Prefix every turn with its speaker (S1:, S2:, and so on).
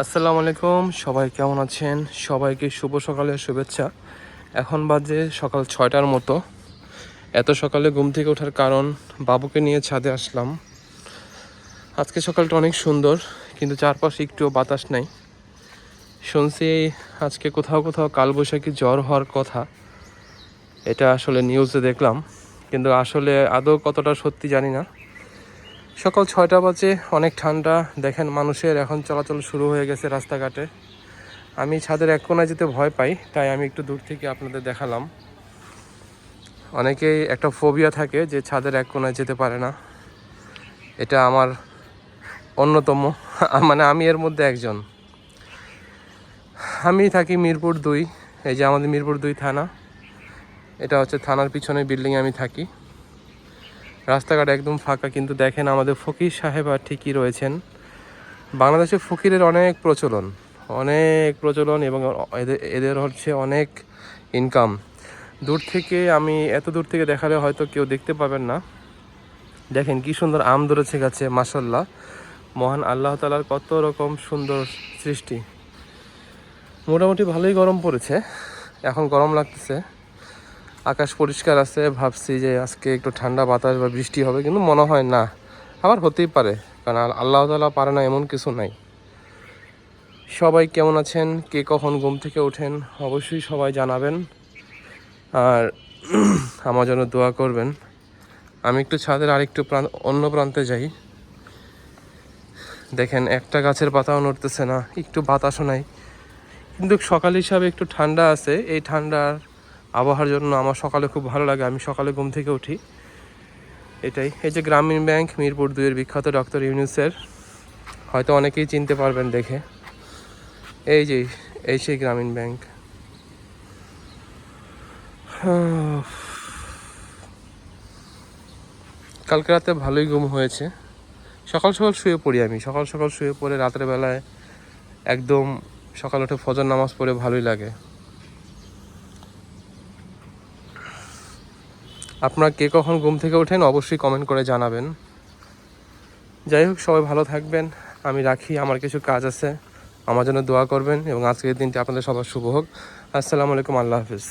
S1: আসসালামু আলাইকুম, সবাই কেমন আছেন? সবাইকে শুভ সকালের শুভেচ্ছা। এখন বাজে সকাল 6টার মতো। এত সকালে ঘুম থেকে ওঠার কারণ, বাবুকে নিয়ে ছাদে আসলাম। আজকে সকালটা অনেক সুন্দর, কিন্তু চারপাশে একটুও বাতাস নাই। শুনছি আজকে কোথাও কোথাও কালবৈশাখী ঝড় হওয়ার কথা, এটা আসলে নিউজে দেখলাম, কিন্তু আসলে আদৌ কতটা সত্যি জানি না। সকাল 6টা বাজে, অনেক ঠান্ডা। দেখেন মানুষের এখন চলাচল শুরু হয়ে গেছে রাস্তাঘাটে। আমি ছাদের এক কোণায় যেতে ভয় পাই, তাই আমি একটু দূর থেকে আপনাদের দেখালাম। অনেকেই একটা ফোবিয়া থাকে যে ছাদের এক কোণায় যেতে পারে না, এটা আমার অন্যতম। মানে আমি এর মধ্যে একজন। আমি থাকি মিরপুর 2। এই যে আমাদের মিরপুর 2 থানা, এটা হচ্ছে থানার পিছনে বিল্ডিংয়ে আমি থাকি। রাস্তাঘাট একদম ফাঁকা, কিন্তু দেখেন আমাদের ফকির সাহেব আর ঠিকই রয়েছেন। বাংলাদেশে ফকিরের অনেক প্রচলন এবং এদের হচ্ছে অনেক ইনকাম। এত দূর থেকে দেখালে হয়তো কেউ দেখতে পাবেন না। দেখেন কি সুন্দর আম ধরেছে গাছে, মাশাআল্লাহ। মহান আল্লাহ তাআলার কত রকম সুন্দর সৃষ্টি। মোটামুটি ভালোই গরম পড়েছে, এখন গরম লাগতেছে। আকাশ পরিষ্কার আছে, ভাবছি যে আজকে একটু ঠান্ডা বাতাস বা বৃষ্টি হবে, কিন্তু মনে হয় না। আবার হতেই পারে, কারণ আল্লাহ তাআলা পারে না এমন কিছু নাই। সবাই কেমন আছেন? কে কখন ঘুম থেকে ওঠেন অবশ্যই সবাই জানাবেন, আর আমার জন্য দোয়া করবেন। আমি একটু ছাদের আরেকটু অন্য প্রান্তে যাই। দেখেন একটা গাছের পাতাও নড়তেছে না, একটু বাতাসও নাই, কিন্তু সকাল হিসাবে একটু ঠান্ডা আছে। এই ঠান্ডার আবহাওয়ার জন্য আমার সকালে খুব ভালো লাগে। আমি সকালে ঘুম থেকে উঠি, এটাই। এই যে গ্রামীণ ব্যাংক, মিরপুর 2-এর বিখ্যাত ডক্টর ইউনূসের, হয়তো অনেকেই চিনতে পারবেন দেখে। এই সেই গ্রামীণ ব্যাংক। কালকে রাতে ভালোই ঘুম হয়েছে। সকাল সকাল শুয়ে পড়ি আমি, সকাল সকাল শুয়ে পড়ে রাতের বেলায় একদম সকাল উঠে ফজর নামাজ পড়ে ভালোই লাগে। আপনারা কে কখন ঘুম থেকে ওঠেন অবশ্যই কমেন্ট করে জানাবেন। যাই হোক, সবাই ভালো থাকবেন। আমি রাখি, আমার কিছু কাজ আছে। আমার জন্য দোয়া করবেন এবং আজকের দিনটি আপনাদের সবার শুভ হোক। আসসালামু আলাইকুম, আল্লাহ হাফিজ।